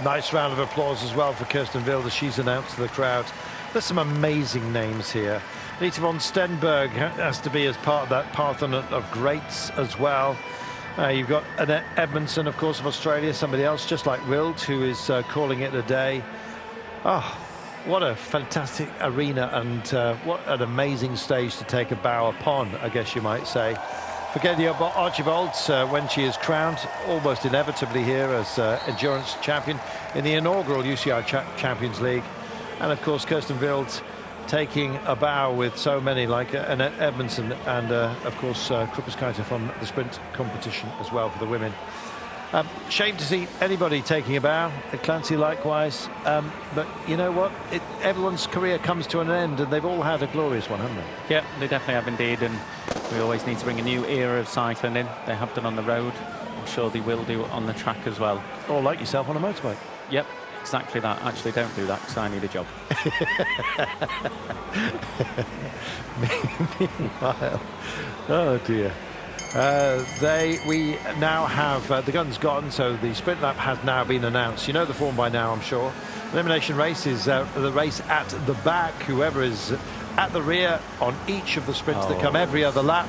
Nice round of applause as well for Kirsten Wild as she's announced to the crowd. There's some amazing names here. Anita von Stenberg has to be as part of that parthenon of greats as well. You've got Annette Edmondson, of course, of Australia, somebody else just like Wild, who is calling it a day. Oh, what a fantastic arena, and what an amazing stage to take a bow upon, I guess you might say. Forgetting about Archibald when she is crowned almost inevitably here as endurance champion in the inaugural UCI Champions League. And of course Kirsten Wild taking a bow with so many like Annette Edmondson and of course Krupaskaita from the sprint competition as well for the women. Shame to see anybody taking a bow. Clancy likewise, but you know what, everyone's career comes to an end, and they've all had a glorious one, haven't they? Yeah, they definitely have indeed, and we always need to bring a new era of cycling in. They have done on the road. I'm sure they will do on the track as well. Or like yourself on a motorbike. Yep, exactly that. Actually, don't do that because I need a job. Meanwhile, oh dear. We now have the gun's gone, so the sprint lap has now been announced. You know the form by now, I'm sure. Elimination race is the race at the back. Whoever is at the rear on each of the sprints that come every other lap,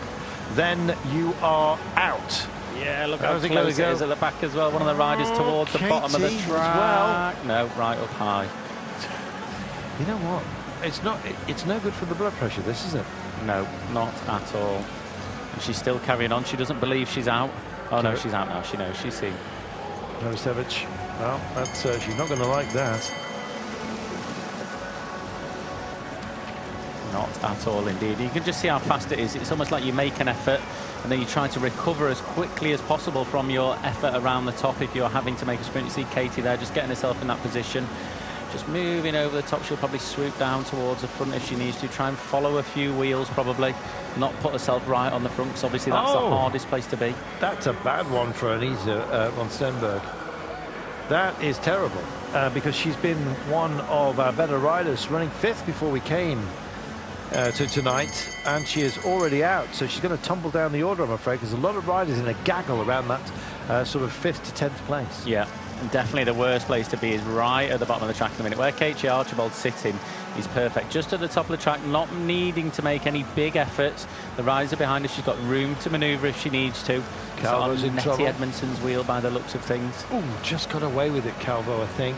then you are out. Yeah, look how close it is at the back as well. One of the riders towards the bottom of the track. Well. No, right up high. You know what? It's no good for the blood pressure, this, is it? No, not at all. And she's still carrying on. She doesn't believe she's out. Oh no, she's out now. She knows. She's seen. Novosevich. Well, that's she's not going to like that. Not at all, indeed. You can just see how fast it is. It's almost like you make an effort and then you try to recover as quickly as possible from your effort around the top if you're having to make a sprint. You see Katie there just getting herself in that position, just moving over the top. She'll probably swoop down towards the front if she needs to, try and follow a few wheels, probably not put herself right on the front, because obviously that's the hardest place to be. That's a bad one for Anita von Stenberg. That is terrible, because she's been one of our better riders, running 5th before we came to tonight, and she is already out, so she's going to tumble down the order, I'm afraid, because a lot of riders in a gaggle around that sort of 5th to 10th place. Yeah, and definitely the worst place to be is right at the bottom of the track in a minute. Where Katie Archibald's sitting is perfect, just at the top of the track, not needing to make any big efforts. The riders are behind her, she's got room to manoeuvre if she needs to. Calvo's in trouble. Nettie Edmondson's wheel by the looks of things. Ooh, just got away with it, Calvo, I think.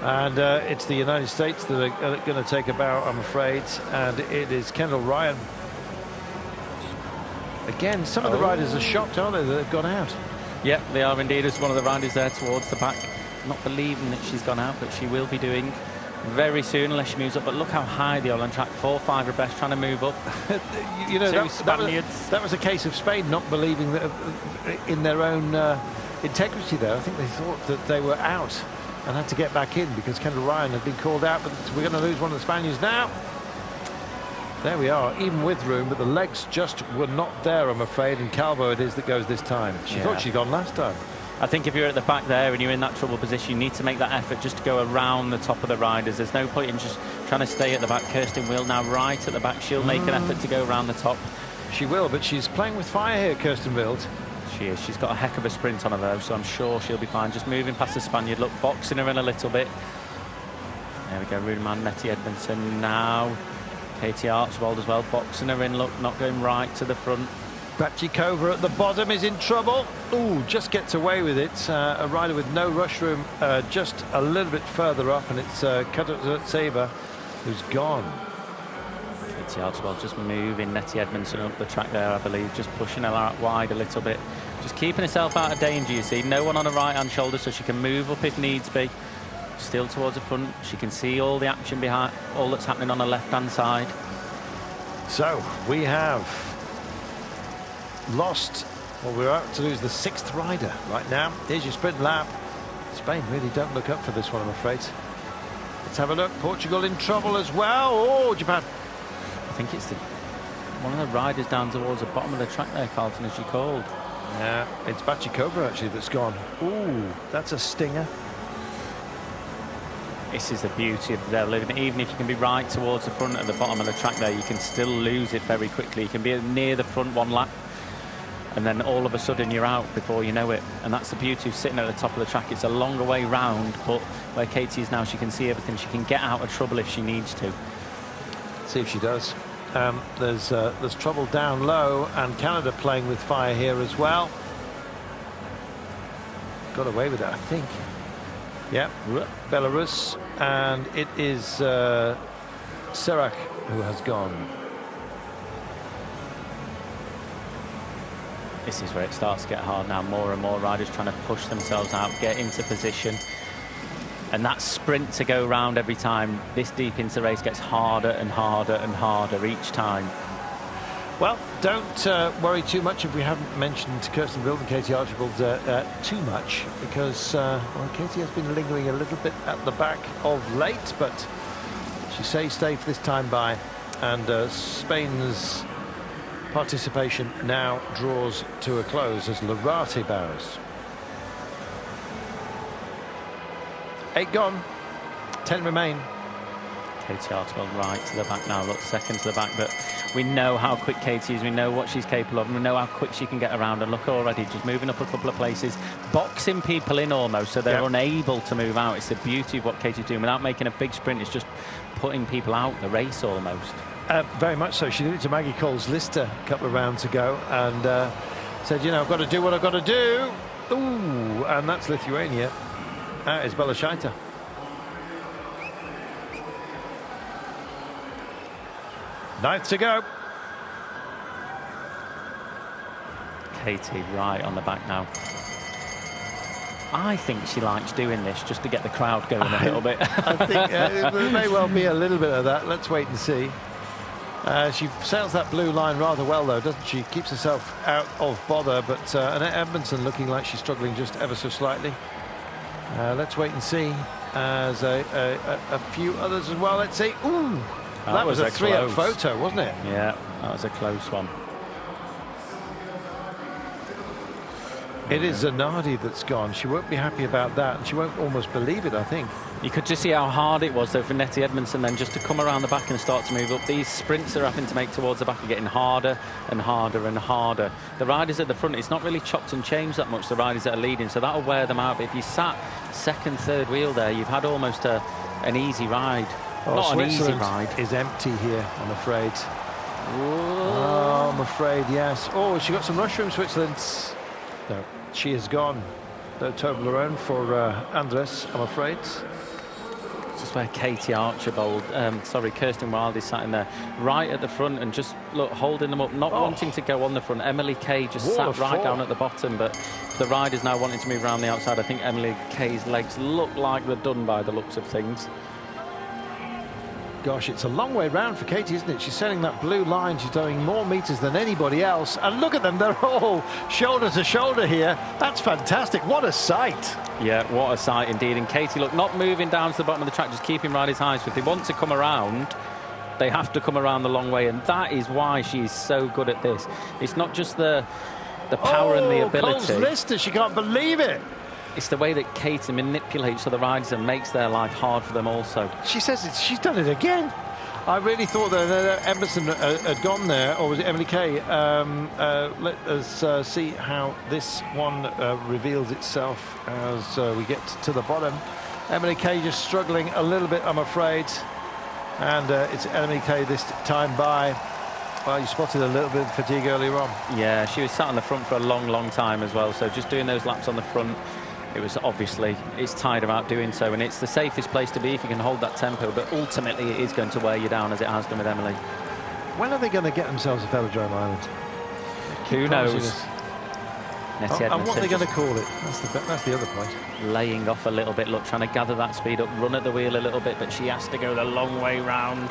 And it's the United States that are going to take a bow, I'm afraid, and it is Kendall Ryan. Again, some of the riders are shocked, aren't they, that they've gone out? Yeah, they are indeed. There's one of the riders there towards the back, not believing that she's gone out, but she will be doing very soon unless she moves up. But look how high they are on track. 4-5 are best, trying to move up. You know, that was a case of Spain not believing that in their own integrity there. I think they thought that they were out and had to get back in because Kendall Ryan had been called out, but we're going to lose one of the Spaniards now. There we are, even with room, but the legs just were not there, I'm afraid, and Calvo it is that goes this time. She thought she'd gone last time. I think if you're at the back there and you're in that trouble position, you need to make that effort just to go around the top of the riders. There's no point in just trying to stay at the back. Kirsten Wild now right at the back. She'll make an effort to go around the top. She will, but she's playing with fire here, Kirsten Wild. She is. She's got a heck of a sprint on her though, so I'm sure she'll be fine. Just moving past the Spaniard. Look, boxing her in a little bit. There we go, Runeman, Nettie Edmondson now. Katie Archibald as well, boxing her in, look, not going right to the front. Batchikova at the bottom is in trouble. Ooh, just gets away with it. A rider with no rush room, just a little bit further up, and it's Katarzyna who's gone. Katie Archibald just moving Nettie Edmondson up the track there, I believe, just pushing her out wide a little bit. Just keeping herself out of danger, you see. No one on her right-hand shoulder, so she can move up if needs be. Still towards the front. She can see all the action behind, all that's happening on the left-hand side. So we have lost, well, we're out to lose the 6th rider right now. Here's your sprint lap. Spain really don't look up for this one, I'm afraid. Let's have a look. Portugal in trouble as well. Oh, Japan. I think it's one of the riders down towards the bottom of the track there, Carlton, as you called. Yeah, it's Batchikova actually that's gone. Ooh, that's a stinger. This is the beauty of their living. Even if you can be right towards the front at the bottom of the track there, you can still lose it very quickly. You can be near the front one lap. and then all of a sudden you're out before you know it. And that's the beauty of sitting at the top of the track. It's a longer way round, but where Katie is now, she can see everything. She can get out of trouble if she needs to. See if she does. There's trouble down low, and Canada playing with fire here as well. Got away with it, I think. Yeah, Belarus, and it is Serac who has gone. This is where it starts to get hard now. More and more riders trying to push themselves out, get into position. And that sprint to go round every time, this deep into the race, gets harder and harder and harder each time. Well, don't worry too much if we haven't mentioned Kirsten Wild and Katie Archibald too much, because well, Katie has been lingering a little bit at the back of late, but she stays safe this time by, and Spain's participation now draws to a close as Larate bows. 8 gone, 10 remain. Katie Archibald right to the back now, look, second to the back, but we know how quick Katie is, we know what she's capable of, and we know how quick she can get around, and look, already just moving up a couple of places, boxing people in almost, so they're unable to move out. It's the beauty of what Katie's doing without making a big sprint. It's just putting people out the race almost. Very much so. She did it to Maggie Coles-Lister a couple of rounds ago, and said, you know, I've got to do what I've got to do. Ooh, and that's Lithuania. That is Belashaita. Ninth to go. Katie right on the back now. I think she likes doing this just to get the crowd going a little bit. I think there may well be a little bit of that. Let's wait and see. She sails that blue line rather well, though, doesn't she? Keeps herself out of bother, but Annette Edmondson looking like she's struggling just ever so slightly. Let's wait and see. As a few others as well. Let's see. Ooh, that was a 3-up photo, wasn't it? Yeah, that was a close one. It is Zanardi that's gone. She won't be happy about that, and she won't almost believe it, I think. You could just see how hard it was, though, for Nettie Edmondson then just to come around the back and start to move up. These sprints they're having to make towards the back are getting harder and harder and harder. The riders at the front, it's not really chopped and changed that much, the riders that are leading, so that'll wear them out. But if you sat second, third wheel there, you've had almost an easy ride. Oh, not an easy ride. Is empty here, I'm afraid. Oh, I'm afraid, yes. Oh, she got some rush from Switzerland. No, she has gone. No Toblerone for Andres, I'm afraid. Just where Katie Archibald, Kirsten Wild is sat in there right at the front and just look holding them up, not wanting to go on the front. Emily Kay just sat right down at the bottom, but the riders now wanting to move around the outside. I think Emily Kay's legs look like they're done by the looks of things. Gosh, it's a long way round for Katie, isn't it? She's sailing that blue line. She's doing more meters than anybody else. And look at them, they're all shoulder to shoulder here. That's fantastic. What a sight. Yeah, what a sight indeed. And Katie, look, not moving down to the bottom of the track, just keeping riders high. So if they want to come around, they have to come around the long way. And that is why she's so good at this. It's not just the power and the ability. Coles-Lister, she can't believe it. It's the way that Katie manipulates other riders and makes their life hard for them also. She says she's done it again. I really thought that Emerson had gone there, or was it Emily Kay? Let us see how this one reveals itself as we get to the bottom. Emily Kay just struggling a little bit, I'm afraid. And it's Emily Kay this time by. Well, you spotted a little bit of fatigue earlier on. Yeah, she was sat on the front for a long, long time as well. So just doing those laps on the front, it was obviously, it's tired about doing so, and it's the safest place to be if you can hold that tempo, but ultimately it is going to wear you down, as it has done with Emily. When are they going to get themselves a velodrome island? Who knows? And what are they going to call it? That's the other point. Laying off a little bit, look, trying to gather that speed up, run at the wheel a little bit, but she has to go the long way round.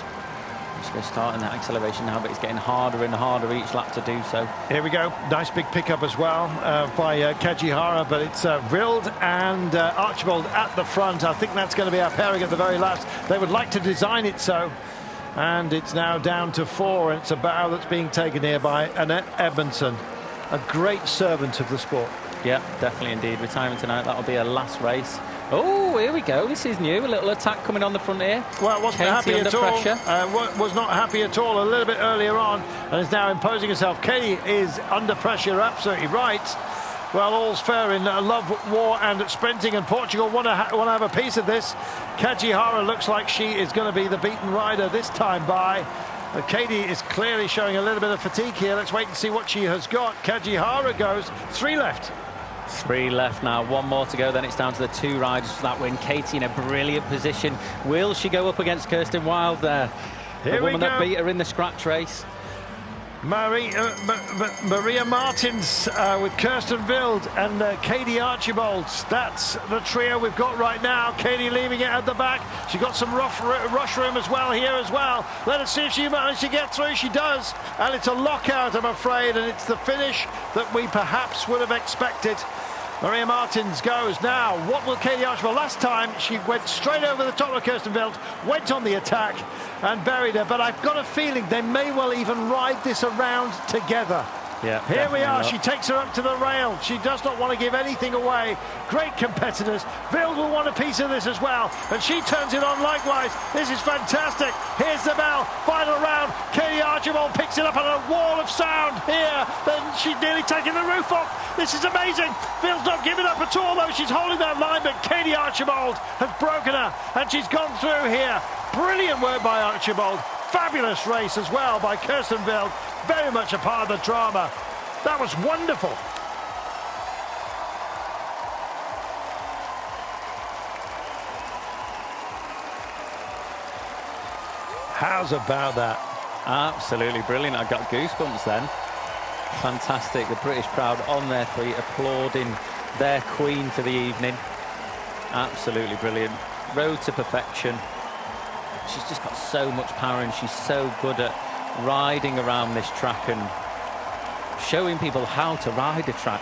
She's going to start in that acceleration now, but it's getting harder and harder each lap to do so. Here we go. Nice big pickup as well by Kajihara, but it's Wild and Archibald at the front. I think that's going to be our pairing at the very last. They would like to design it so. And it's now down to 4, and it's a bow that's being taken here by Annette Edmondson, a great servant of the sport. Yeah, definitely indeed. Retirement tonight, that'll be her last race. Oh, here we go. This is new. A little attack coming on the front here. Well, wasn't happy Katie at under all. pressure. Was not happy at all a little bit earlier on, and is now imposing herself. Katie is under pressure, absolutely right. Well, all's fair in love, war, and sprinting, and Portugal want to have a piece of this. Kajihara looks like she is going to be the beaten rider this time by. Katie is clearly showing a little bit of fatigue here. Let's wait and see what she has got. Kajihara goes 3 left. 3 left now, 1 more to go, then it's down to the 2 riders for that win. Katie in a brilliant position. Will she go up against Kirsten Wild there? The woman that beat her in the scratch race. Maria Martins with Kirsten Wild and Katie Archibald. That's the trio we've got right now. Katie leaving it at the back. She got some rush room as well here as well. Let us see if she manages to get through. She does, and it's a lockout, I'm afraid, and it's the finish that we perhaps would have expected. Maria Martins goes now. What will Katie Archibald? Last time she went straight over the top of Kirsten Wild, went on the attack and buried her, but I've got a feeling they may well even ride this around together. Yeah, here we are. Not. She takes her up to the rail. She does not want to give anything away. Great competitors. Wild will want a piece of this as well, and she turns it on likewise. This is fantastic. Here's the bell. Final round. Katie Archibald picks it up on a wall of sound here. Then she's nearly taking the roof off. This is amazing. Wild's not giving up at all, though. She's holding that line, but Katie Archibald has broken her, and she's gone through here. Brilliant work by Archibald. Fabulous race as well by Kirsten Wild. Very much a part of the drama. That was wonderful. How's about that? Absolutely brilliant. I got goosebumps then. Fantastic. The British crowd on their feet applauding their queen for the evening. Absolutely brilliant. Road to perfection. She's just got so much power, and she's so good at riding around this track and showing people how to ride a track.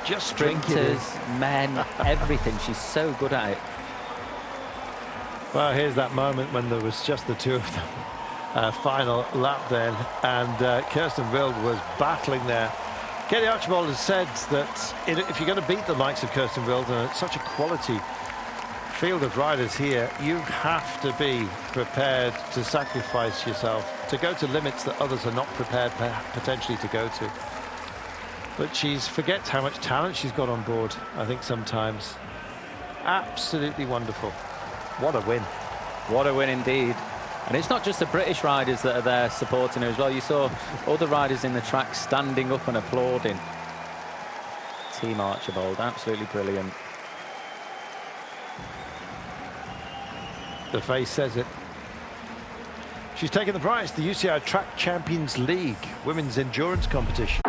Just sprinters, men, everything. She's so good at it. Well, here's that moment when there was just the 2 of them. Final lap then, and Kirsten Wild was battling there. Katie Archibald has said that if you're going to beat the likes of Kirsten Wild, and it's such a quality field of riders here, you have to be prepared to sacrifice yourself, to go to limits that others are not prepared potentially to go to. But she forgets how much talent she's got on board, I think, sometimes. Absolutely wonderful. What a win. What a win indeed. And it's not just the British riders that are there supporting her as well. You saw other riders in the track standing up and applauding. Team Archibald, absolutely brilliant. The face says it. She's taken the prize, the UCI Track Champions League Women's Endurance Competition.